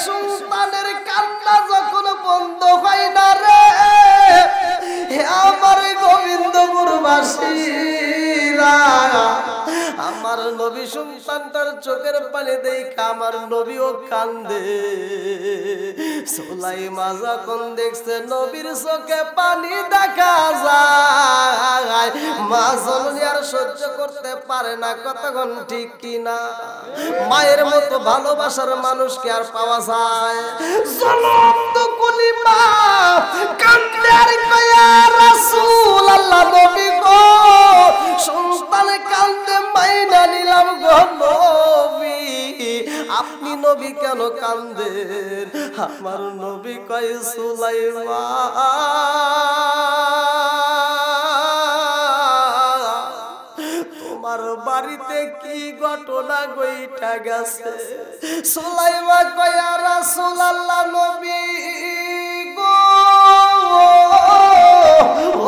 সন্তানের কান্না যখন বন্ধ হয় না রে, হে আমার গোবিন্দপুরবাসীরা, আমার নবী সন্তানটার চোখের পানি দেখা আমার নবীও কান্দে। সুলাইমা যখন দেখছে নবীর চোখে পানি দেখা যায়, মা জননী আর সহ্য করতে পারে না। কতক্ষণ ঠিক কিনা? মায়ের মতো ভালোবাসার মানুষকে আর পাওয়া যায়? জনম তো কলিমা কান্দে আর কয় ইয়া রাসূলুল্লাহ, নবী গো, সন্তান কান্দে মাইনা নিলাম গো নবী, আপনি নবী কেন কান্দেন? আমার নবী কয় সুলাইমা, তোমার বাড়িতে কি ঘটনা ঘইটা গেছে? সুলাইমা কয় ইয়া রাসূলুল্লাহ, নবী গো,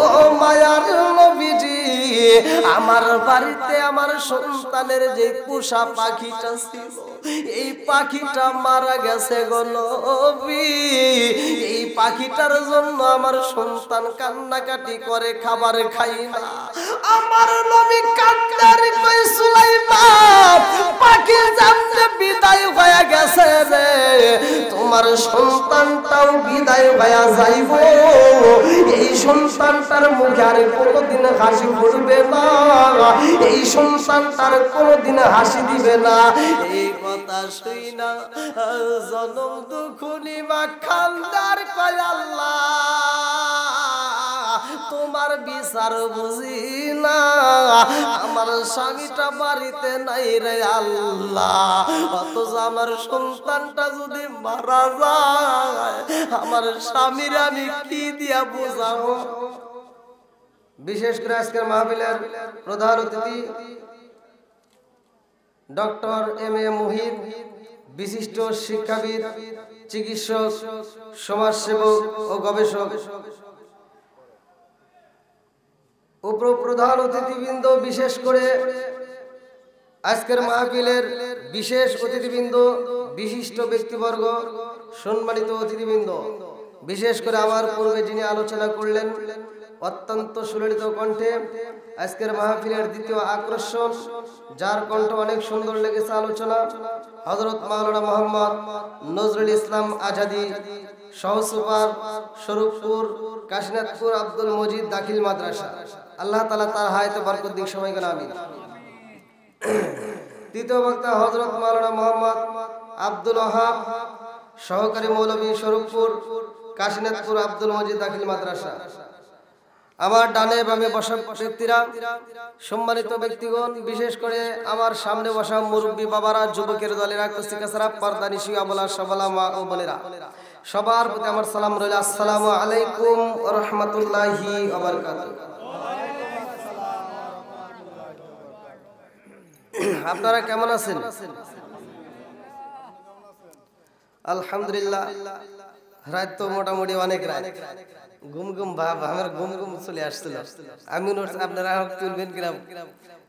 ও মায়ার নবীজি, আমার বাড়িতে আমার সন্তানের যে পোষা পাখিটা ছিল, এই পাখিটা মারা গেছে গো নবী। এই পাখিটার জন্য আমার সন্তান কান্নাকাটি করে, খাবার খাই না। আমার নবী কান্দার কই সুলাইমা, পাখি জানতে বিদায় হয়ে গেছে রে, তোমার সন্তানটাও বিদায় হয়ে যাইব। এই সন্তানটার মুখে আর কোনোদিন হাসি ফুটবে না, এই সন্তানটার কোনোদিন হাসি দিবে না। এই কথা শুই না জনম দুখুনি মা খান্দার কয় আল্লাহ, তোমার বিচার বুঝি না, আমার স্বামীটা বাড়িতে নাই রে আল্লাহ, অথচ আমার সন্তানটা যদি মারা যায়, আমার স্বামীর আমি কি দিয়া বুঝাবো? বিশেষ করে আজকের মাহফিলের প্রধান অতিথি ডক্টর এম.এ. মুহিত, বিশিষ্ট শিক্ষাবিদ, চিকিৎসক, সমাজসেবক ও গবেষক। উপপ্রধান অতিথিবৃন্দ, বিশেষ করে আজকের মাহফিলের বিশেষ অতিথিবৃন্দ, বিশিষ্ট ব্যক্তিবর্গ, সম্মানিত অতিথিবৃন্দ, বিশেষ করে আমার পূর্বে যিনি আলোচনা করলেন অত্যন্ত সুললিত কণ্ঠে, আজকের মাহফিলের দ্বিতীয় আকর্ষণ, যার কণ্ঠ অনেক সুন্দর লেগেছে আলোচনা, হযরত মাওলানা মোহাম্মদ নজরুল ইসলাম আজাদী, সহসুপার, স্বরূপপুর, কাশীনাথপুর আব্দুল মজিদ দাখিল মাদ্রাসা। আল্লাহ তাআলা তার হায়াতে বরকত দিক, সবাই বলেন আমিন। তৃতীয় বক্তা হযরত মাওলানা মোহাম্মদ আব্দুল ওয়াহাব, সহকারী মৌলভী, স্বরূপপুর, কাশীনাথপুর আব্দুল মজিদ দাখিল মাদ্রাসা। আমার ডানে বামে বসা ব্যক্তিরা, সম্মানিত ব্যক্তিগণ, বিশেষ করে আমার সামনে বসা মুরব্বী বাবারা, যুবকের দলেরা, কুস্তিকাছাড়া, পর্দানিশী, আবলা সবলা মা ও বোনেরা, সবার প্রতি আমার সালাম রইল। আসসালামু আলাইকুম ওয়া রাহমাতুল্লাহি ওয়া বারাকাতুহু। আপনারা কেমন আছেন? আলহামদুলিল্লাহ। রাত তো মোটামুটি অনেক রাত, ঘুম ঘুম ভাব, আমার ঘুম ঘুম চলে আসছিল। আমি আপনারা তুলবেন কিনা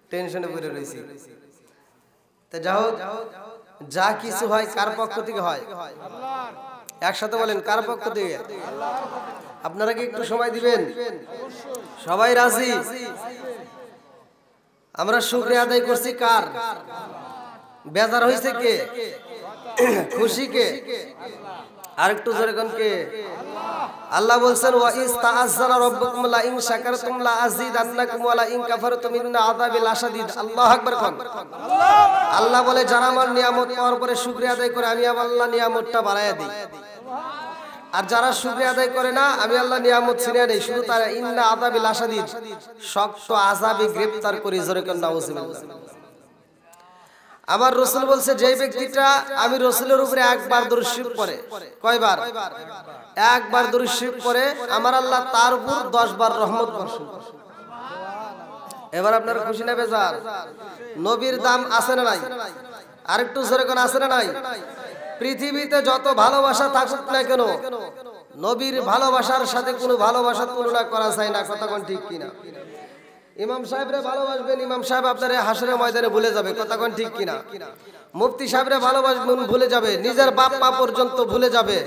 টেনশনে পড়ে রয়েছি। তা যাও, যা কিছু হয় কার পক্ষ থেকে হয়? একসাথে বলেন, কার পক্ষ থেকে? আপনারা কি একটু সময় দিবেন? সবাই রাজি? আমরা শুকরিয়া আদায় করছি কার? বেজার হয়েছে কে? খুশি কে? আরেকটু জোরে কোন কে? আল্লাহ বলছেন ওয়া ইস্তাআযানা রাব্বুকুম লা ইন শাকারতুম লা আযীদান্নাকুম ওয়া লা ইন কাফারতুম ইন্না আযাবি লাশাদীদ। আল্লাহু আকবার কোন। আল্লাহ বলে, যারা আমার নিয়ামত পাওয়ার পরে শুকরিয়া আদায় করে, আমি আল্লাহ নিয়ামতটা বাড়ায়া দিই। আর যারা শুকরিয়া আদায় করে না, আমি আল্লাহ নিয়ামত ছিনিয়ে নেই। শুধু তারা ইন্না আযাবি লাশাদীদ, শক্ত আযাবে গ্রেফতার করি। জোরে কোন নাউযুবিল্লাহ। আমার রাসূল বলছে, যে ব্যক্তিটা আমি রাসূলের উপরে একবার দরুদ শরীফ পড়ে, কয়বার? একবার দরুদ শরীফ পড়ে, আমার আল্লাহ তার উপর 10 বার রহমত বর্ষণ করে। এবার আপনারা খুশি না বেজার? নবীর দাম আছে না নাই? আরেকটু জোরে কোন আছে না নাই? পৃথিবীতে যত ভালোবাসা থাকুক না কেন, নবীর ভালোবাসার সাথে কোনো ভালোবাসার তুলনা করা যায় না। কথা কোন ঠিক কিনা? ইমাম সাহেবরে ভালোবাসবেন, ইমাম সাহেব আপনার হাসরের ময়দানে ভুলে যাবে, কথা কোন ঠিক কিনা? মুফতি সাহেবরে ভালোবাসবেন, ভুলে যাবে, নিজের বাপ মা পর্যন্ত ভুলে যাবে।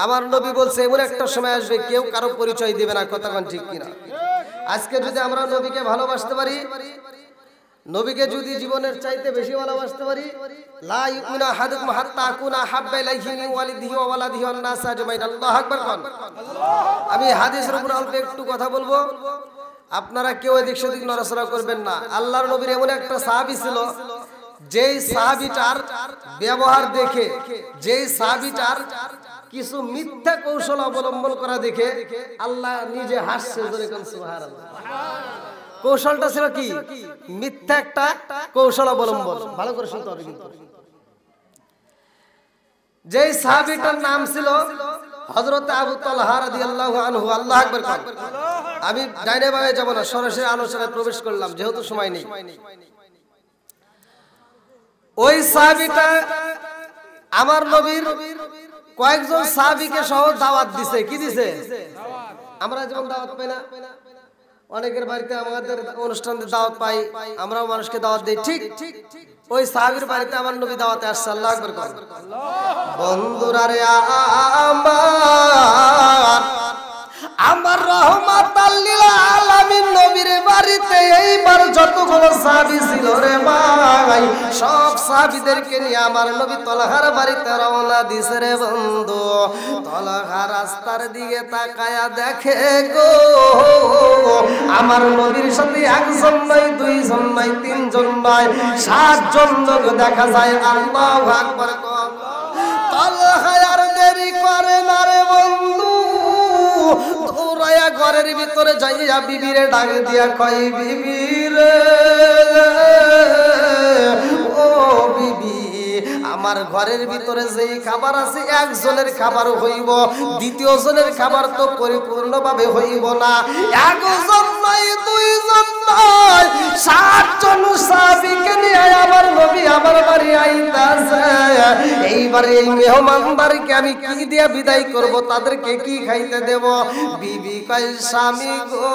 আমার নবী বলছে এমন একটা সময় আসবে কেউ কারো পরিচয় দিবে না, কথা কোন ঠিক কিনা? আজকে যদি আমরা নবীকে ভালোবাসতে পারি, নবীকে যদি জীবনের চাইতে বেশি ভালোবাসতে পারি, লা ইউমিনু আহাদুকুম হাত্তা আকুনা হাব্বা ইলাইহি মিন ওয়ালিদিহি ওয়া ওয়ালাদিহি ওয়ান নাস আজমাইন। আল্লাহু আকবার। আমি হাদিসের উপর অল্প একটু কথা বলবো, আপনারা কেউ এদিক সেদিক নড়াচড়া করবেন না। আল্লাহর নবীর এমন একটা সাহাবী ছিল, যেই সাহাবীটার ব্যবহার দেখে, যেই সাহাবীটার কিছু মিথ্যা কৌশল অবলম্বন করা দেখে আল্লাহ নিজে হাসছে, জোরে কোন সুবহানাল্লাহ। কৌশলটা ছিল কি? মিথ্যা একটা কৌশল অবলম্বন। ভালো করে শুনতে হবে কিন্তু। যেই সাহাবীটার নাম ছিল হযরত আবু তালহা রাদিয়াল্লাহু আনহু। আল্লাহু আকবার। আমি ডাইনে বামে যাব না, সরাসরি আলোচনায় প্রবেশ করলাম যেহেতু সময় নেই। ওই সাহাবীটা আমার নবীর কয়েকজন সাহাবীকে সহ দাওয়াত দিছে। কি দিছে? আমরা যেমন দাওয়াত পাই না, অনেকের বাড়িতে আমাদের অনুষ্ঠানে দাওয়াত পাই, আমরাও মানুষকে দাওয়াত দেই, ঠিক ওই সাহাবীর বাড়িতে আমার নবী দাওয়াতে আসছে। আল্লাহু আকবার। বন্ধুরা রে আমার রহমাতাল লিল আলামিন নবীর বাড়িতে এইবার যতগুলো সাহাবী ছিল রে ভাই, সব সাহাবীদেরকে নিয়ে আমার নবী তলহার বাড়িতে রওনা দিছে রে বন্ধু। তলহা রাস্তার দিকে তাকায়া দেখে গো, আমার নবীর সাথে একজন নয়, দুইজন নয়, তিনজন নয়, 7 জন লোক দেখা যায়। আল্লাহু আকবার। তলহা আর দেরি করে না রে বন্ধু, দৌড়ায়া ঘরের ভিতরে যাইয়া বিবিরে ডাক দিয়া কয়, বিবি রে ও বিবি, আমার ঘরের ভিতরে যেই খাবার আছে একজনের খাবার হইব, দ্বিতীয় জনের খাবার তো পরিপূর্ণভাবে হইব না। একজন নয়, দুইজন নয়, 7 জন সাহাবীকে নিয়ে আমার নবী আমার বাড়ি আইতাছে। এইবারে এই মেহমানদারকে আমি কি দিয়া বিদায় করব, তাদেরকে কি খাইতে দেব? বিবি কয়, স্বামী গো,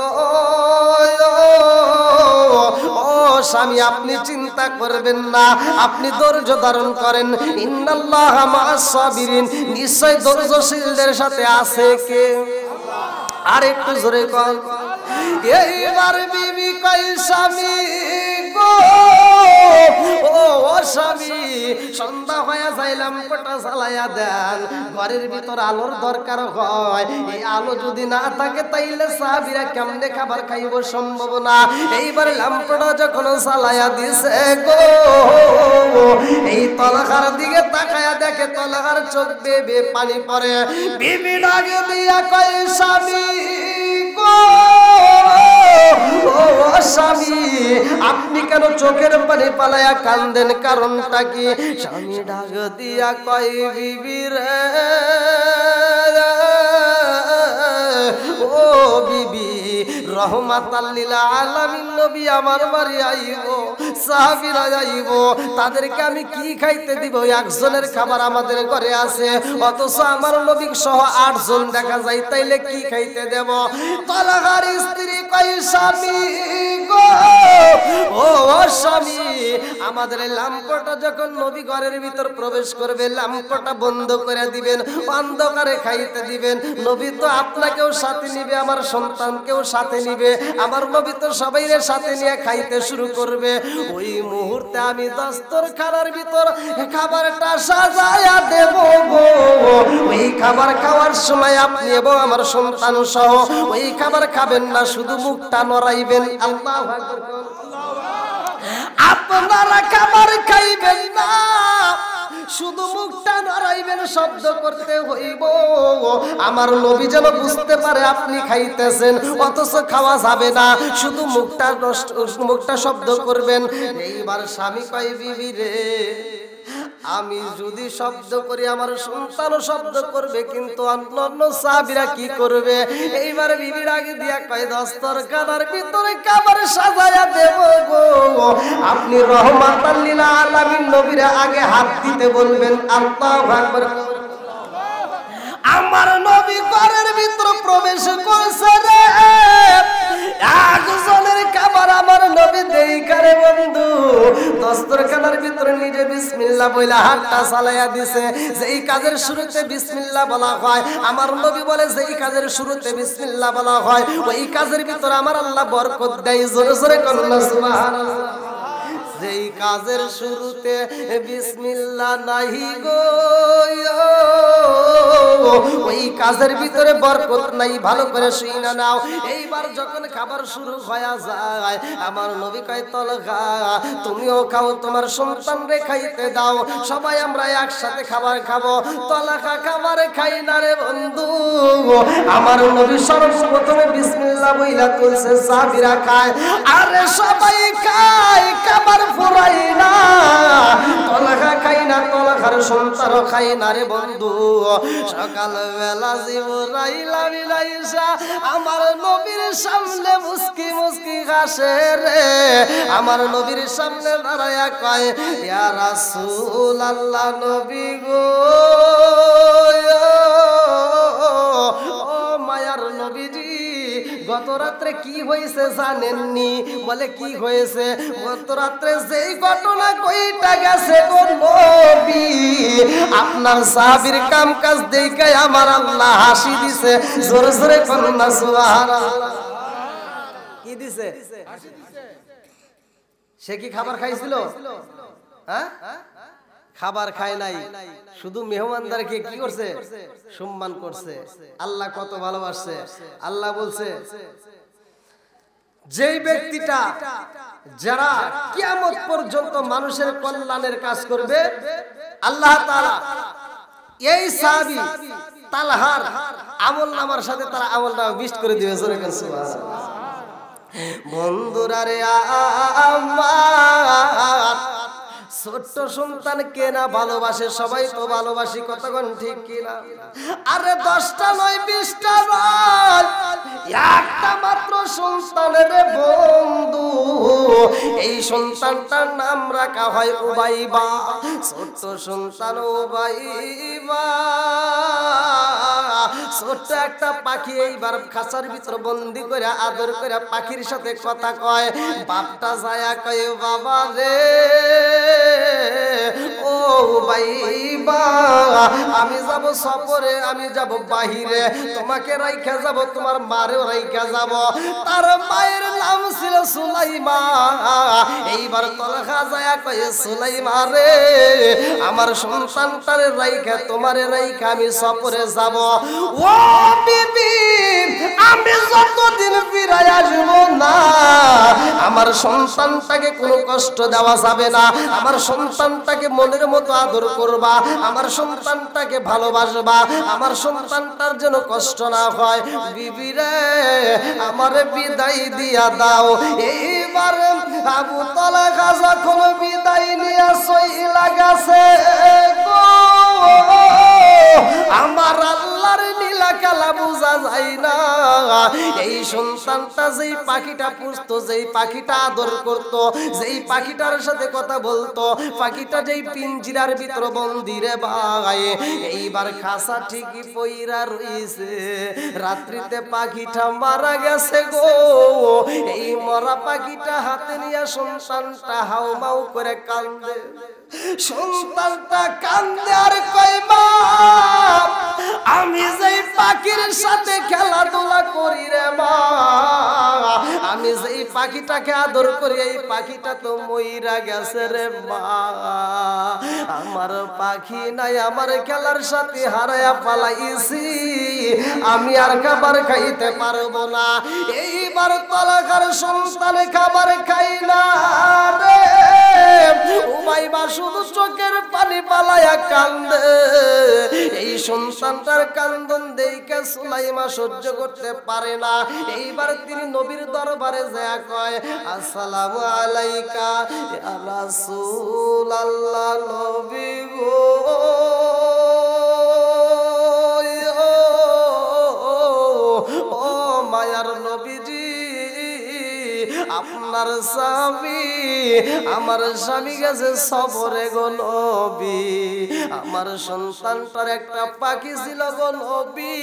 ও স্বামী আপনি চিন্তা করবেন না, আপনি ধৈর্য ধারণ করেন। ইন্নাল্লাহা মা'আস সাবিরিন, নিশ্চয় ধৈর্যশীলদের সাথে আছে কে? আর একটু জোরে কর। এইবার বিবি কয়, স্বামী গো, ও স্বামী সন্ধ্যা হয়ে যাইলাম, কোটা জ্বালাইয়া দেন, ঘরের ভিতর আলোর দরকার হয়, এই আলো যদি না থাকে তাইলে সাহাবীরা কেমনে খাবার খাইব, সম্ভব না। এইবার ল্যাম্পটা যখন জ্বালাইয়া দিছে গো, এই তলহার দিকে তাকায়া দেখে তলহার চোখ বেয়ে পানি পড়ে। বিবি ডাক দিয়া কয়, স্বামী গো, ও স্বামী আপনি কেন চোখের পানি পালায়া কান্দেন, কারণটা কি? স্বামী ডাক দিয়া কয়, বিবি রে ও বিবি, রহমাতাল লিল আলামিন নবী আমার বাড়ি আইব, সাহাবীরা আইব, তাদেরকে আমি কি খাইতে দিব? একজনের খাবার আমাদের ঘরে আছে, অথচ আমার নবী সহ 8 জন দেখা যায়, তাইলে কি খাইতে দেব? তলহার স্ত্রী কয়, স্বামী গো, ও স্বামী আমাদের ল্যাম্পটা যখন নবী ঘরের ভিতর প্রবেশ করবে ল্যাম্পটা বন্ধ করে দিবেন, অন্ধকারে খাইতে দিবেন। নবী তো আপনাকেও সাথে নিবে, আমার সন্তানকেও সাথে নিবে, আমার নবী তো সবাইয়ের সাথে নিয়ে খাইতে শুরু করবে। ওই মুহূর্তে আমি দস্তরখানার ভিতর খাবারটা সাজায়া দেব গো, ওই খাবার খাওয়ার সময় আপনি এবং আমার সন্তান সহ ওই খাবার খাবেন না, শুধু মুখটা নড়াইবেন। আল্লাহু আকবার। আপনারা খাবার খাইবেন না, শুধু মুখটা নড়াইবেন, শব্দ করতে হইব, আমার নবী যেন বুঝতে পারে আপনি খাইতেছেন, অথচ খাওয়া যাবে না, শুধু মুখটা শব্দ করবেন। এইবার স্বামী কয়, বিবি রে আমি যদি শব্দ করি আমার সন্তানও শব্দ করবে, কিন্তু অন্যান্য সাহাবীরা কি করবে? এইবার বিবির আগে দিয়া কয়, দস্তরখানার ভিতরে খাবার সাজায়া দেব গো, আপনি রহমাতাল লিল আলামিন নবীর আগে হাত দিতে বলবেন। আল্লাহু আকবার। আমার নবী ঘরের ভিতর প্রবেশ করছে রে, একজনের খাবার এবার আমার নবী দেইকারে বন্ধু দস্তরখানার ভিতরে নিজে বিসমিল্লাহ বইলা হাতটা চালাইয়া দিছে। যেই কাজের শুরুতে বিসমিল্লাহ বলা হয়, আমার নবী বলে যেই কাজের শুরুতে বিসমিল্লাহ বলা হয় ওই কাজের ভিতরে আমার আল্লাহ বরকত দেয়। জোরে জোরে কন্যা সুবহানাল্লাহ। যেই কাজের শুরুতে বিসমিল্লাহ নাহি গো ওই কাজের ভিতরে বরকত নাই। ভালো করে শুইনা নাও। এইবার যখন খাবার শুরু হয়ে যায় আমার নবী কয় তলহা তুমিও খাও, তোমার সন্তানরে খাইতে দাও, সবাই আমরা একসাথে খাবার খাবো। তলহা খাবার খাই না রে বন্ধু। আমার নবী সর্বপ্রথমে বিসমিল্লাহ বইলা তুলছে, সাহাবীরা খায়, আরে সবাই খায় খাবার ফুরাই না। তলহা খাই না, তলহার সন্তানও খাই না রে বন্ধু। সকালবেলা জিবরাইল আমিন আইসা আমার নবীর সামনে মুস্কি মুস্কি হাসে রে। আমার নবীর সামনে দাঁড়ায়া কয়, ইয়া রাসূলুল্লাহ নবী গো, ও মায়ার নবীজি গত রাত্রে কি হয়েছে জানেননি? বলে কি হয়েছে? গত রাত্রে যেই ঘটনা কইটা গেছে গো নবী, আপনার সাহাবীর কাম কাজ দেখে আমার আল্লাহ হাসি দিছে। জোরে জোরে কন্যা সুবহানাল্লাহ। কি দিছে? হাসি দিছে। সে কি খাবার খাইছিল? হ্যাঁ, খাবার খায় নাই, শুধু মেহমানদারকে কি করছে? সম্মান করছে। আল্লাহ কত ভালোবাসে। আল্লাহ বলছে যেই ব্যক্তিটা যারা কিয়ামত পর্যন্ত মানুষের কল্যাণের কাজ করবে, আল্লাহ তাআলা এই সাহাবী তালহার আমলনামার সাথে তারা আমলনামা মিক্স করে দিবে। সুবহানাল্লাহ। বন্ধুরা রে আমার ছোট্ট সন্তান কে না ভালোবাসে? সবাই তো ভালোবাসি, কতক্ষণ ঠিক কিনা? আরে 10টা নয় 20টা নয়, একটা মাত্র সন্তানের বন্ধু। এই সন্তানটার নাম রাখা হয় উবাইবা। ছোট্ট সন্তান উবাইবা, ছোট্ট একটা পাখি এইবার খাঁচার ভিতর বন্দি করে আদর করে পাখির সাথে কথা কয়। বাপটা যায়া কয়, বাবা রে ও উবাইবা, আমি যাব সফরে, আমি যাব বাহিরে, তোমাকে রাইখা যাব, তোমার মারেও রাইখা যাব। তার মায়ের নাম ছিল সুলাইমা। এইবার তলহা যায়া কয়, সুলাইমা রে আমার সন্তানটারে রাইখা তোমারে রাইখা আমি সফরে যাব। ও বিবি, আমি যতদিন ফিরে আসব না আমার সন্তানটাকে কোনো কষ্ট দেওয়া যাবে না। আমার সন্তানটাকে মনের মতো আদর করবা, আমার সন্তানটাকে ভালোবাসবা, আমার সন্তানটার যেন কষ্ট না হয়। বিবি রে আমার বিদায় দিয়া দাও। এইবার আবু তালহা যখন বিদায় নিয়ে চইলা গেছে গো, আমার আল্লাহর লীলা খেলা বোঝা যায় না। এই সন্তানটা যেই পাখিটা পুষতো, যেই পাখিটা আদর করতো, যেই পাখিটার সাথে কথা বলতো, পাখিটা যেই পিঞ্জিরার ভিতর বন্দি রে ভাই, এইবার খাসা ঠিকই পইরা রইছে। রাত্রিতে পাখিটা মারা গেছে গো। এই মরা পাখিটা হাতে নিয়ে সন্তানটা হাউমাউ করে কান্দে। সন্তানটা কান্দে আর কয়, বাপ আমি যেই পাখির সাথে খেলাধুলা করি রে মা, আমি যেই পাখিটাকে আদর করি এই পাখিটা তো মইরা গেছে রে মা। আমার পাখি নাই, আমার খেলার সাথে হারায়া পালাইছি, আমি আর খাবার খাইতে পারবো না। এইবার তলহার সন্তানে খাবার খাই না রে। উমাইবা শুধু চোখের পানি পালায়া কান্দে। এই সন্তানটার কান্দন দেখে সুলাইমা সহ্য করতে পারে না। এইবার তিনি নবীর দরবারে যায় কয়, আসসালামু আলাইকা ইয়া রাসূলুল্লাহ, নবী গো ও মায়ার নবীজি, আপনার স্বামী আমার স্বামী গেছে সফরে গো নবী আমার সন্তানটার একটা পাখি ছিল গো নবী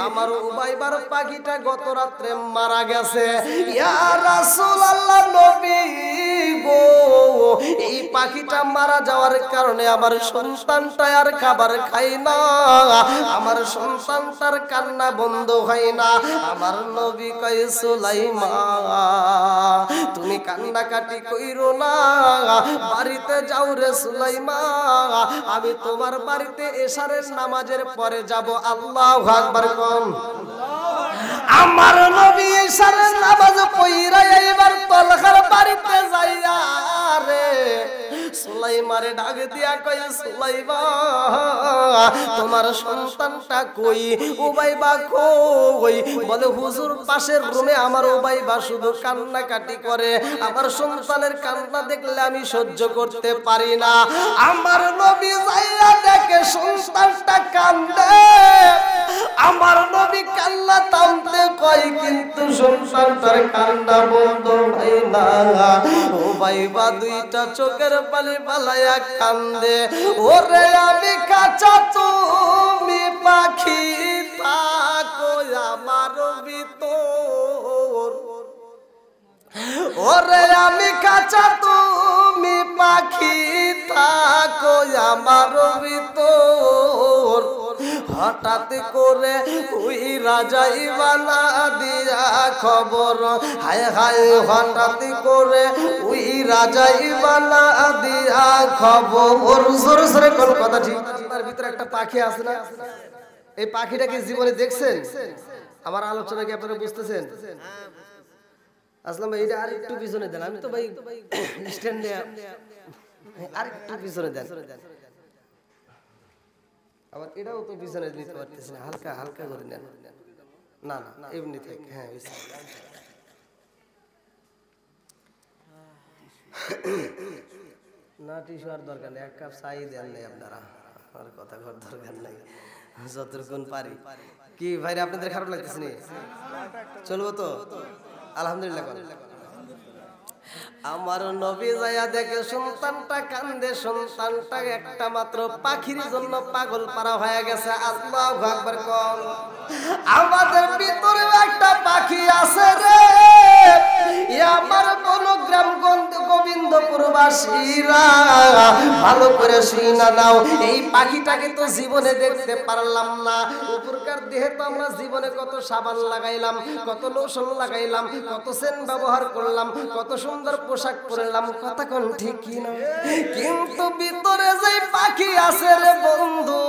আমার উবাইবার পাখিটা গত রাত্রে মারা গেছে ইয়া রাসূলুল্লাহ নবী গো এই পাখিটা মারা যাওয়ার কারণে আমার সন্তানটা আর খাবার খায় না আমার সন্তানটার কান্না বন্ধ হয় না আমার নবী কয় সুলাইমান তুমি কান্নাকাটি কইরো না বাড়িতে যাও রে সুলাইমান আমি তোমার বাড়িতে এশারের নামাজের পরে যাব আল্লাহু আকবার কোন আমার নবী এশারের নামাজ পড়া এবার তলখার বাড়িতে যাইয়া রে সুলাইমারে ডাক দিয়া কই সুলাইমান তোমার সন্তানটা কই উবাইবা কই বলে হুজুর পাশের রুমে আমার উবাইবা শুধু কান্নাকাটি করে আমার সন্তানের কান্না দেখলে আমি সহ্য করতে পারি না আমার নবী যাইয়া দেখে সন্তানটা কান্দে আমার নবী কান্না থামতে কই কিন্তু সন্তানটার কান্না বন্ধ হয় না উবাইবা দুইটা চোখের পানি পালায়া কান্দে ওরে আমি কাঁচা তুমি পাখি থাকো আমার ভিতর ওরে আমি কাঁচা তুমি পাখি থাকো আমার ভিতর হঠাৎ করে ওই রাজাই বানা দিয়া খবর হায় হায় হঠাৎ করে ওই রাজাই বানা দিয়া খবর জোরে জোরে কোন কথা ঠিক তার ভিতরে একটা পাখি আছে না এই পাখিটাকে জীবনে দেখছেন আমার আলোচনা কি আপনারা বুঝতেছেন আসলাম ভাই এটা আর একটু পিছনে দেন আমি তো ভাই স্ট্যান্ডে আর একটু পিছনে দেন আবার এটাও তো পিছনে নিতে পারতেছি না হালকা হালকা করে নেন না না এমনি থাক হ্যাঁ না টিস্যু আর দরকার নেই এক কাপ চাই দেন নেই আপনারা আর কথা কর দরকার নাই যতক্ষণ পারি কি ভাই আপনাদের খারাপ লাগতেছে নি চলবো তো আলহামদুলিল্লাহ আমার নবী যায়া দেখে সন্তানটা কান্দে সন্তানটা একটা মাত্র পাখির জন্য পাগল পারা হয়ে গেছে আল্লাহু আকবার কোন আমাদের ভিতরে একটা পাখি আছে রে আমার বনগ্রাম গোবিন্দপুরবাসীরা ভালো করে শুনা নাও এই পাখিটাকে তো জীবনে দেখতে পারলাম না উপরকার দেহে তো আমরা জীবনে কত সাবান লাগাইলাম কত লোশন লাগাইলাম কত সেন্ট ব্যবহার করলাম কত সুন্দর পোশাক পরলাম কথা কোন ঠিক কি না কিন্তু ভিতরে যে পাখি আছে রে বন্ধু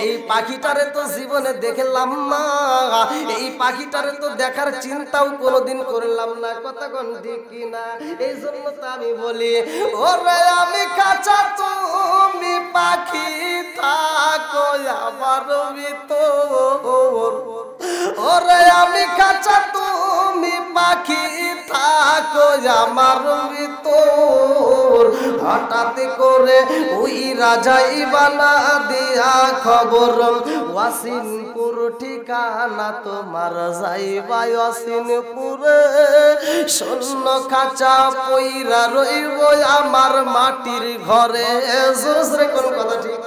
এই পাখিটারে তো জীবনে দেখলাম না এই পাখিটারে তো দেখার চিন্তাও কোনোদিন করলাম না কথা কোন ঠিক কি না এই জন্য তো আমি বলি ওরে আমি কাঁচা তুমি পাখি থাকো আমার ভিতর ওরে আমি কাঁচা তুমি পাখি থাকো আমার ভিতর হঠাৎ করে ওই রাজাই বানা দিয়া খবর ওয়াসিনপুর ঠিকানা তোমার যাইবা ওয়াসিনপুরে শূন্য খাঁচা পইরা রইব আমার মাটির ঘরে জোরে কোন কথা ঠিক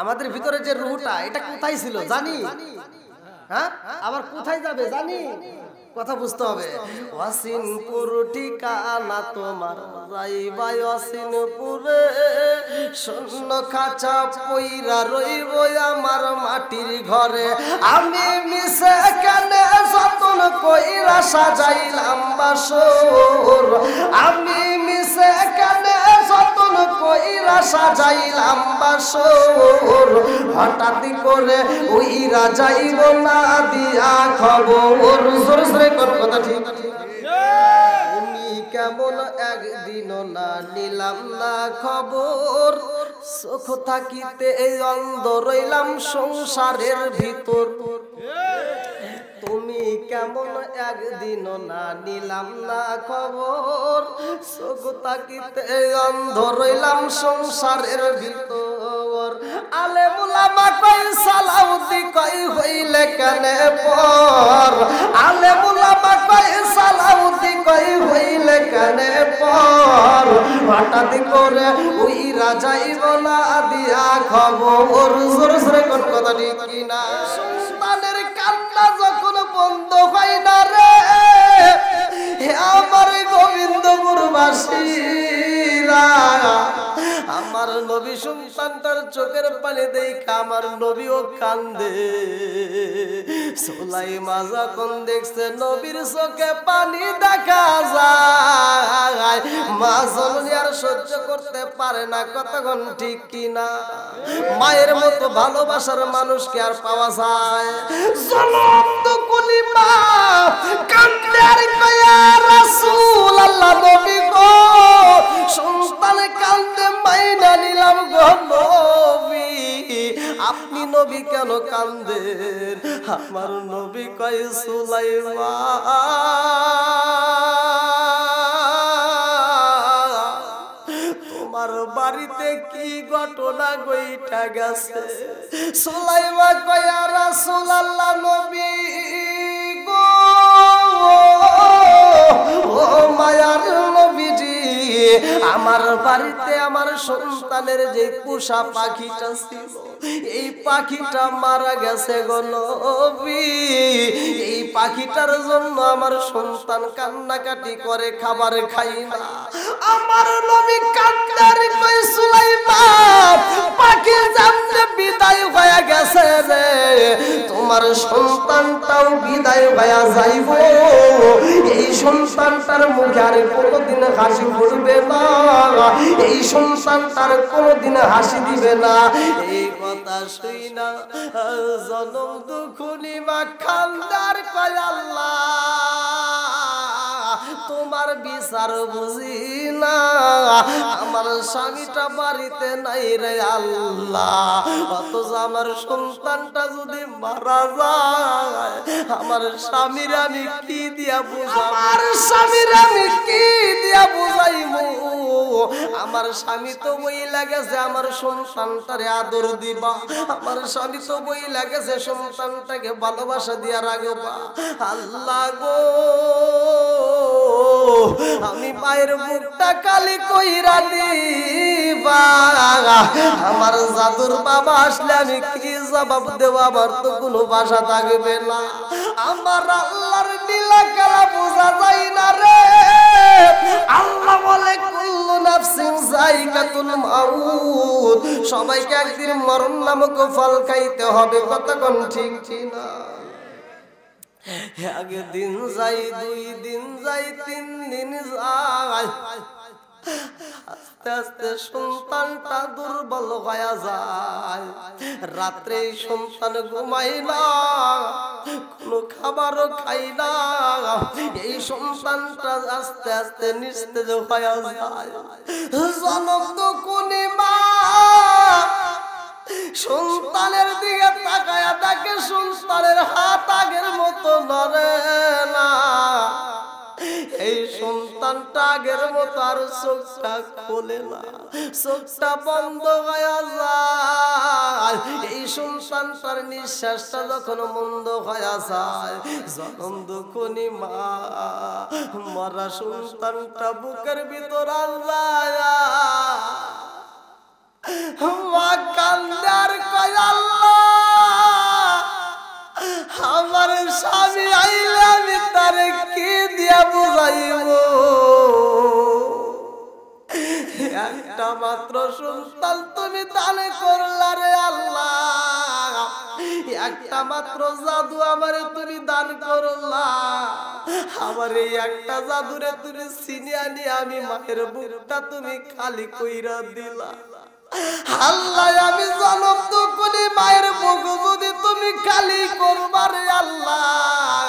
আমাদের ভিতরে যে রুহটা এটা কোথায় ছিল জানি হ্যাঁ আবার কোথায় যাবে জানি কথা বুঝতে হবে ওয়াসিনপুর ঠিকানা তোমার যাইবা ওয়াসিনপুরে শূন্য খাঁচা পইরা রইব আমার মাটির ঘরে আমি মিশে কেনে যতন কইরা সাজাইলাম বাসর আমি মিশে কেনে যতন কইরা সাজাইলাম বাসর হঠাৎ করে ওই রাজাইব না দিয়া খবর জোরে কথা ঠিক তুমি কেমন একদিন না নিলাম না খবর চোখ থাকিতে অন্ধ রইলাম সংসারের ভিতর তুমি কেমন একদিন না নিলাম না খবর চোখ থাকিতে অন্ধ রইলাম সংসারের ভিতর আলেমুলা উলামা কই সালাউদ্দি কই হইলে কানে পর আলেম উলামা কই সালাউদ্দি কই হইলে কানে পর হঠাৎ করে ওই রাজাই বলা দিয়া খবর জোরে জোরে কোন কথা ঠিক কিনা সন্তানের কান্না যখন বন্ধ হয় না রে হে আমার গোবিন্দপুরবাসীরা আমার নবী সন্তানটার চোখের পানি দেখে আমার নবীও কান্দে সুলাইমা যখন দেখছে নবীর চোখে পানি দেখা যায় মা জননী আর সহ্য করতে পারে না কতক্ষণ ঠিক কিনা মায়ের মতো ভালোবাসার মানুষকে আর পাওয়া যায় জনম তো কলিমা কান্দে আর কয়া রাসূল আল্লাহ নবী গো সন্তানে কান্দে মাইনা নিলাম গো নবী আপনি নবী কেন কান্দেন আমার নবী কয় সুলাইমা তোমার বাড়িতে কি ঘটনা ঘইটা গেছে সুলাইমা কয় ইয়া রাসূলুল্লাহ নবী গো ও মায়ার নবীজি আমার বাড়িতে আমার সন্তানের যে পোষা পাখিটা ছিল এই পাখিটা মারা গেছে গো নবী এই পাখিটার জন্য আমার সন্তান কান্নাকাটি করে খাবার খাই না আমার নবী কান্দার কই সুলাইমা পাখি জানতে বিদায় হয়ে গেছে রে তোমার সন্তানটাও বিদায় হয়ে যাইব এই সন্তানটার মুখে আর কোনোদিন হাসি ফুটবে না এই সন্তানটার কোনোদিন হাসি দিবে না এই কথা শুই না জনম দুখুনি মা খান্দার কয় আল্লাহ তোমার বিচার বুঝি না আমার স্বামীটা বাড়িতে নাই রে আল্লাহ অথচ আমার সন্তানটা যদি মারা যায় আমার স্বামীর আমি কি দিয়া বুঝাবো আমার স্বামীর আমি কি দিয়া বুঝাইবো আমার স্বামী তো বই লাগেছে আমার সন্তানটারে আদর দিবা আমার স্বামী তো বই লাগেছে সন্তানটাকে ভালোবাসা দিয়া রাখবা আল্লাহ গো আমি মায়ের মুখটা কালি কইরা দিবা আমার জাদুর বাবা আসলে আমি কি জবাব দেব আমার তো কোনো ভাষা থাকবে না আমার আল্লাহর নীলা খেলা বোঝা যায় না রে আল্লাহ বলে কুল্লু নাফসিন যায়িকাতুল মাউত সবাইকে একদিন মরণ নামক ফল খাইতে হবে কতক্ষণ ঠিক না আগে দিন যাই 2 দিন যাই 3 দিন যায় আস্তে আস্তে সন্তানটা দুর্বল হয়ে যায় রাত্রে সন্তান ঘুমায় না কোনো খাবারও খায় না এই সন্তানটা আস্তে আস্তে নিস্তেজ হয়ে যায় জনম তো কোনি মা সন্তানের দিকে তাকায়া তাকে সন্তানের হাত আগের মতো নড়ে না এই সন্তানটা আগের মতো আর চোখটা খোলে না চোখটা বন্ধ হয়ে যায় এই সন্তানটার নিঃশ্বাসটা যখন বন্ধ হয়ে যায় জনম দুখুনি মা মরা সন্তানটা বুকের ভিতর আল্লাহ মা কান্দার কয় আল্লাহ আমার স্বামী আইলে আমি তারে কি দিয়া বুঝাইব একটা মাত্র সন্তান তুমি দানে করলা রে আল্লাহ একটা মাত্র জাদু আমারে তুমি দান করলা আমার এই একটা জাদুরে তুমি চিনি আনি আমি মায়ের বুকটা তুমি খালি কইরা দিলা আল্লাহ আমি জনম তো কোনি মায়ের বুক যদি তুমি খালি করবা রে আল্লাহ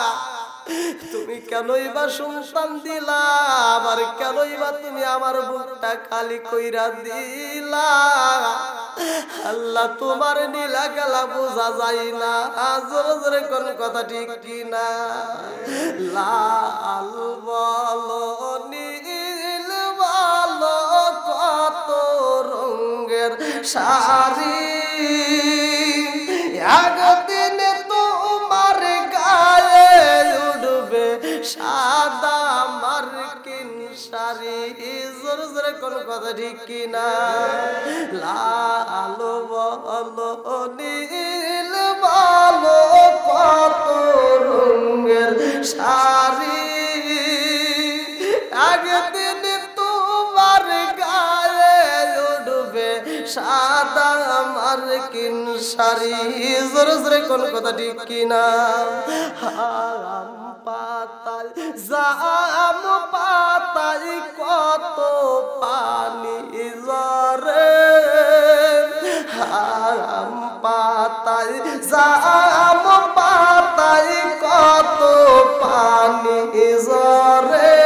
তুমি কেনই বা সন্তান দিলা আবার কেনই বা তুমি আমার বুকটা খালি কইরা দিলা আল্লাহ তোমার নীলা গেলা বোঝা যায় না জোরে জোরে কোন কথা ঠিক কিনা লাল বলো নীল বলো কত রঙের শাড়ি কোন কথা ঠিক কিনা লাল বলো নীল বলো কত রঙের শাড়ি একদিন তোমার গায়ে উঠবে সাদা মার্কিন শাড়ি জোরে জোরে কোন কথা ঠিক কিনা আম পাতায় জাম পাতায় কত পানি ঝরে আম পাতায় জাম পাতায় কত পানি ঝরে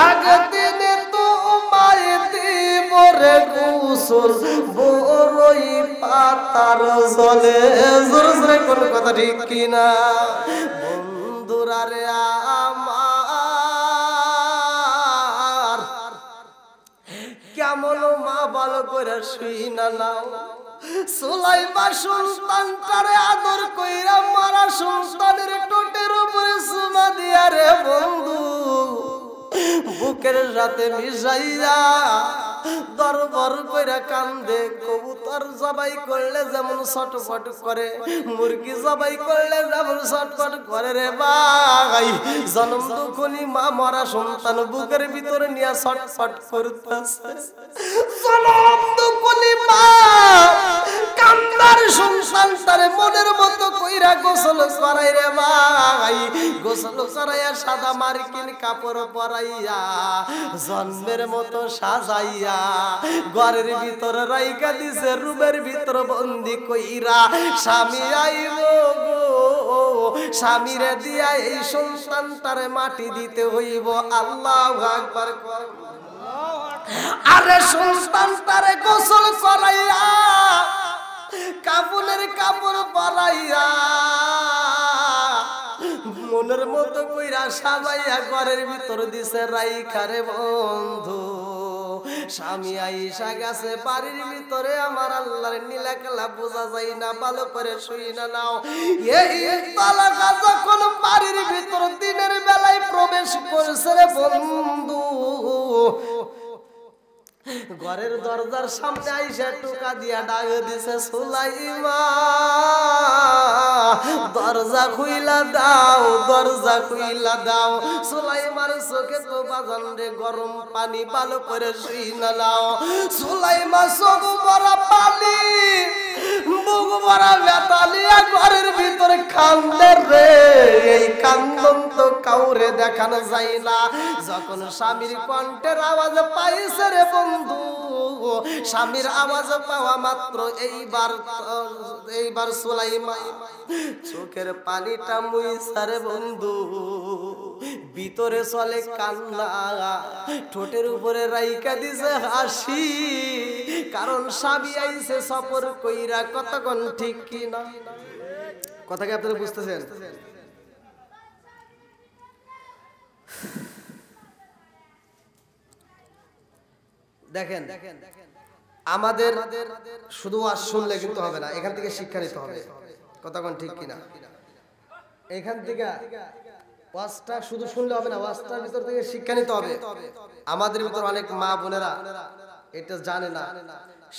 একদিন তোমায় দিব রে গোসল বড়ই পাতার জলে জোরে জোরে কোন কথা ঠিক কিনা বন্ধুরা রে আমার কেমন মা ভালো করে শুই না নাও সুলাইমা সন্তানটারে আদর কইরা মারা সন্তানের টোটের উপরে চুমা দিয়া রে বন্ধু বুকের সাথে মিশাইয়া দরবার কইরা কান্দে কবুতর জবাই করলে যেমন ছটফট করে মুরগি জবাই করলে যেমন ছটফট করে রে ভাই জন্ম দুঃখনি মা মরা সন্তান বুকের ভিতরে নিয়ে ছটফট করতেছে জন্ম দুঃখনি মা কান্দার সন্তান তারে মনের মতো কইরা গোসল করাই রে ভাই গোসল করাইয়া সাদা মার্কিন কাপড় পরাইয়া জন্মের মতো সাজাইয়া ঘরের ভিতরে রাইখা দিছে রুমের ভিতর বন্দি কইরা স্বামী আইব গো স্বামীরে দিয়া এই সন্তানটারে মাটি দিতে হইব আল্লাহু আকবার আরে সন্তানটারে গোসল করাইয়া কাপড়ের কাপড় পরাইয়া মনের মতো কইরা সাজাইয়া ঘরের ভিতর দিছে রাইখা রে বন্ধু স্বামী আইসা গেছে বাড়ির ভিতরে আমার আল্লাহর নীলা খেলা বোঝা যায় না ভালো করে শুই না নাও এই তালাকা যখন বাড়ির ভিতর দিনের বেলায় প্রবেশ করছে রে বন্ধু ঘরের দরজার সামনে আইসা টোকা দিয়া ডাক দিছে সুলাইমা দরজা খুইলা দাও দরজা খুইলা দাও সুলাইমার চোখে তো বাজান রে গরম পানি ভালো করে শুই না নাও সুলাইমা চোখ ভরা পানি বুক ভরা ব্যথা নিয়ে ঘরের ভিতরে কান্দে রে এই কান্দন তো কাউরে দেখানো যায় না যখন স্বামীর কণ্ঠের আওয়াজ পাইছে রে বন্ধু স্বামীর আওয়াজ পাওয়া মাত্র এইবার সুলাইমা চোখের পানিটা মুইছা রে বন্ধু ভিতরে চলে কান্না ঠোঁটের উপরে রাইখা দিছে হাসি কারণ স্বামী আইছে সফর কইরা কতক্ষণ ঠিক কিনা কথা কি আপনারা বুঝতেছেন দেখেন আমাদের শুধু ওয়াজ শুনলে কিন্তু হবে না এখান থেকে শিক্ষা নিতে হবে কতক্ষণ ঠিক কিনা এখান থেকে ওয়াজটা শুধু শুনলে হবে না ওয়াজটার ভিতর থেকে শিক্ষা নিতে হবে আমাদের ভিতর অনেক মা বোনেরা এটা জানে না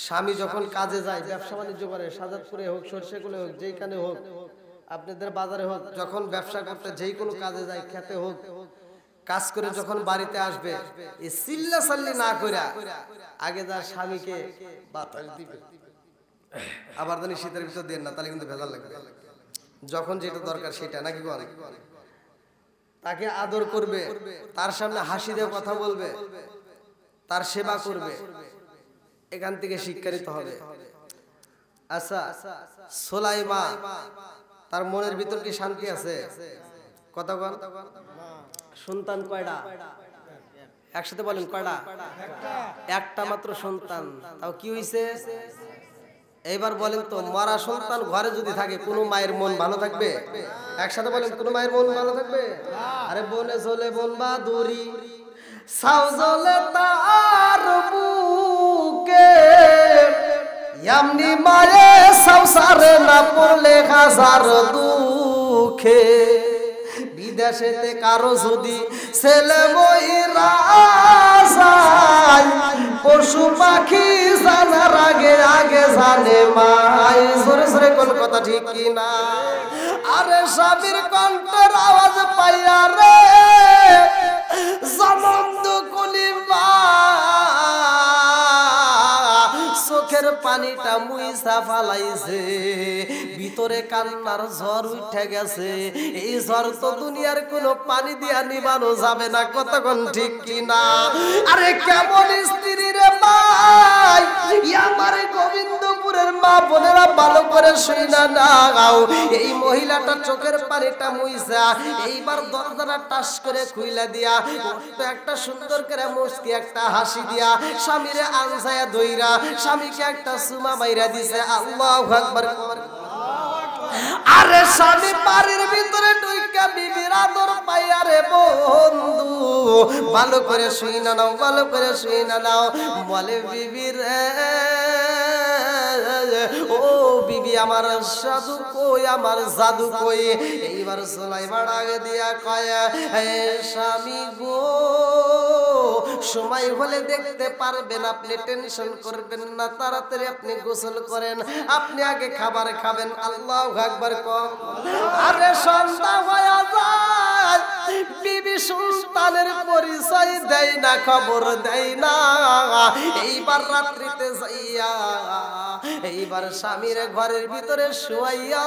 স্বামী যখন কাজে যায় ব্যবসা বাণিজ্য করে সাজাদপুরে হোক সরষেকুলে হোক যেইখানে হোক আপনাদের বাজারে হোক যখন ব্যবসা করতে যেই কোনো কাজে যায় খেতে হোক কাজ করে যখন বাড়িতে আসবে এই চিল্লা চাল্লি না কইরা আগে যা স্বামীকে বাতাস দিবে আবার জানি শীতের ভিতর দেন না তাহলে কিন্তু ভেজাল লাগবে যখন যেটা দরকার সেটা নাকি বলে তাকে আদর করবে তার সামনে হাসি দিয়ে কথা বলবে তার সেবা করবে এখান থেকে শিক্ষা নিতে হবে আচ্ছা সুলাইমা তার মনের ভিতর কি শান্তি আছে কতক্ষণ সন্তান কয়টা একসাথে বলেন কয়টা একটা মাত্র সন্তান তাও কি হইছে এইবার বলেন তো মরা সন্তান ঘরে যদি থাকে কোন মায়ের মন ভালো থাকবে একসাথে বলেন কোন মায়ের মন ভালো থাকবে আরে বনে চলে বোন বাদুরি সাও জ্বলে তার বুকে এমনি মায়ে সংসারে না পড়লে হাজার দুঃখে বিদেশেতে কারো যদি ছেলে মইরা যায়, পশু পাখি জানার আগে আগে জানে মাই। জোরে জোরে কোন কথা ঠিক কিনা? আরে স্বামীর কণ্ঠের আওয়াজ পাইয়া রে জনন্দ কুলিমা চোখের পানিটা মুইসা ফালাইছে, ভিতরে কান্নার ঝড় উঠে গেছে। এই ঝড় তো দুনিয়ার কোন পানি দিয়া নিবানো যাবে না, কতক্ষণ ঠিক কিনা? আরে কেমন স্ত্রী রে ভাই, আমার গোবিন্দপুরের মা বোনেরা ভালো করে শুইনা নাও। এই মহিলাটা চোখের পানিটা মুইসা এইবার দরজাটা টাস করে খুইলা দিয়া তো একটা সুন্দর করে মুস্কি একটা হাসি দিয়া স্বামীরে আনসায়া দইরা স্বামীকে একটা সুমা মাইরা দিছে। আল্লাহু আকবার। আরে স্বামী বাড়ির ভিতরে ঢুইকা বিবির আদর পাইয়া রে বন্ধু ভালো করে শুইনা নাও, ভালো করে শুইনা নাও। বলে বিবি রে, ও বিবি আমার সাধু কই, আমার জাদু কই? এইবার সুলাইমান আগে দিয়া কয়, স্বামী গো সময় হলে দেখতে পারবেন, আপনি টেনশন করবেন না, তাড়াতাড়ি আপনি গোসল করেন, আপনি আগে খাবার খাবেন। আল্লাহু আকবার কম। আরে সন্ধ্যা হয়ে যায়, বিবি সুলতানের পরিচয় দেয় না, খবর দেয় না। এইবার রাত্রিতে যাইয়া এইবার স্বামীর ঘরের ভিতরে শুয়াইয়া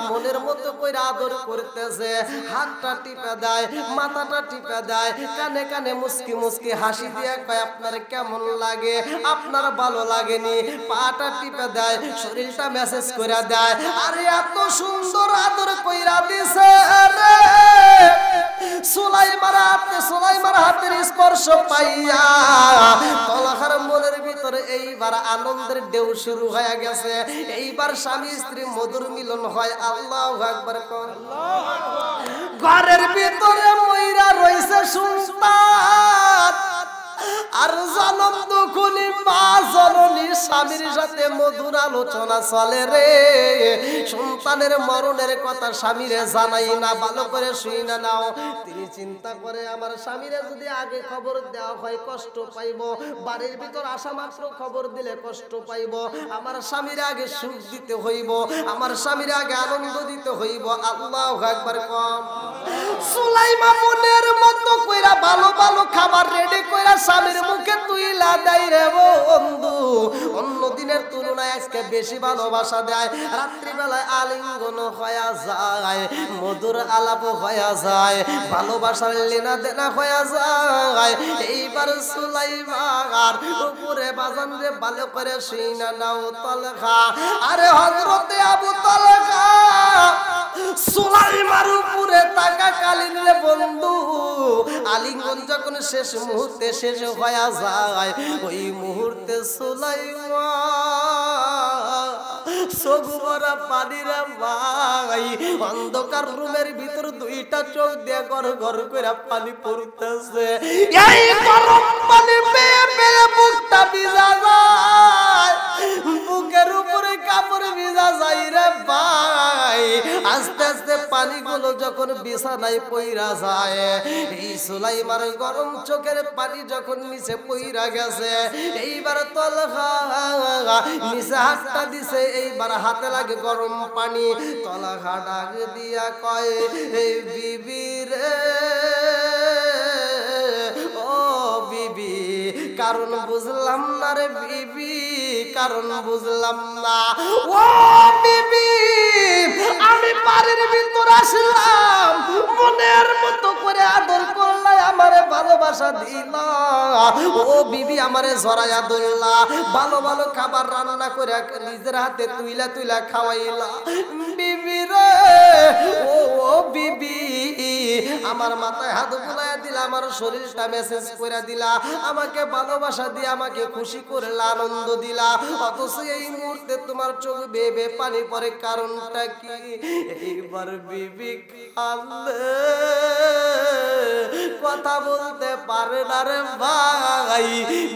মনের মতো কইরা আদর করতেছে, হাতটা টিপে দেয়, মাথাটা টিপে দেয়, কানে কানে মুস্কি মুস্কি হাসি দিয়ে কয় আপনার কেমন লাগে, আপনার ভালো লাগেনি, পাটা টিপে দেয়, শরীরটা মেসেজ করে দেয়। আরে এত সুন্দর আদর কইরা দিছে রে সুলাইমার হাতের স্পর্শ পাইয়া তলখার মনের ভিতরে এইবার আনন্দের ঢেউ শুরু হয়ে গেছে। এইবার স্বামী স্ত্রী মধুর মিলন হয়। আল্লাহু আকবার। ঘরের ভিতরে মইরা রইছে সুলতান আর জনন্দ কুলি মা জননী স্বামীর সাথে মধুর আলোচনা চলে রে। সন্তানের মরণের কথা স্বামীরে জানাই না, ভালো করে শুই না নাও। তিনি চিন্তা করে আমার স্বামীরে যদি আগে খবর দেওয়া হয় কষ্ট পাইব, বাড়ির ভিতর আসা মাত্র খবর দিলে কষ্ট পাইব, আমার স্বামীরে আগে সুখ দিতে হইব, আমার স্বামীরে আগে আনন্দ দিতে হইব। আল্লাহু আকবার কম। সুলাইমা মনের মতো কইরা ভালো ভালো খাবার রেডি কইরা স্বামীর মুখে তুইলা দেয় রে বন্ধু। অন্য দিনের তুলনায় আজকে বেশি ভালোবাসা দেয়। রাত্রিবেলায় আলিঙ্গন হয়ে যায়, মধুর আলাপ হয়ে যায়, ভালোবাসার লেনা দেনা হয়ে যায়। এইবার সুলাইমার উপরে বাজান রে ভালো করে শুইনা নাও তলখা। আরে হযরতে আবু তলখা সুলাইমার উপরে তাকা কালীন রে বন্ধু, আলিঙ্গন যখন শেষ মুহূর্তে শেষ হয়ে যায়, ওই মুহূর্তে সুলাইমা চোখ ভরা পানিরা ভাই, অন্ধকার রুমের ভিতর দুইটা চোখ দিয়ে গড় গড় করে পানি পড়তেছে। এই গরম পানি পেয়ে পেয়ে বুকটা ভিজা যায়, বুকের উপরে কাপড় ভিজা যায় রে ভাই। আস্তে আস্তে পানিগুলো যখন বিছানায় পইরা যায়, এই সুলাইমার গরম চোখের পানি যখন নিচে পইরা গেছে, এইবার তলখা নিচে হাতটা দিছে, এইবার হাতে লাগে গরম পানি। তলখা ডাক দিয়া কয়, এই বিবি রে, ও বিবি, কারণ বুঝলাম না রে বিবি, কারণ বুঝলাম না। ও বিবি, আমি বাড়ির ভিতর আসলাম, মনের মতো করে আদর করলা, আমারে ভালোবাসা দিলা। ও বিবি, আমারে জড়াইয়া ধরলা, ভালো ভালো খাবার রান্না করে নিজের হাতে তুইলা তুইলা খাওয়াইলা। বিবি রে, ও বিবি, আমার মাথায় হাত বুলাইয়া দিলা, আমার শরীরটা মেসেজ করে দিলা, আমাকে ভালোবাসা দিয়ে আমাকে খুশি করলা, আনন্দ দিলা। অথচ এই মুহূর্তে তোমার চোখ বেয়ে বেয়ে পানি পড়ে, কারণটা কি? এইবার বিবি কান্দে, কথা বলতে পারে না রে ভাই।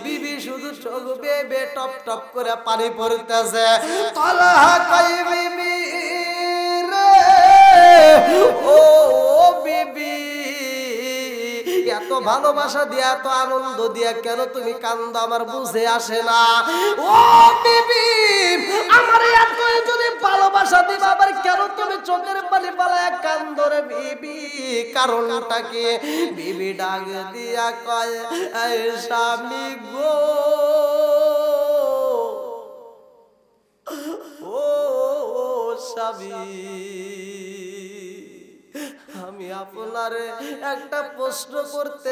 বিবি শুধু চোখ বেয়ে বেয়ে টপ টপ করে পানি পড়তেছে। তলহা কই বিবি রে, ও বিবি, এত ভালোবাসা দিয়া এত আনন্দ দিয়া কেন তুমি কান্দো আমার বুঝে আসে না। ও বিবি আমার এত যদি ভালোবাসা দিবা আবার কেন তুমি চোখের পানি পালায় কান্দো রে বিবি, কারণটা কি? বিবি ডাক দিয়া কয় এই স্বামী গো, ও স্বামী আমি আপনারে একটা প্রশ্ন করতে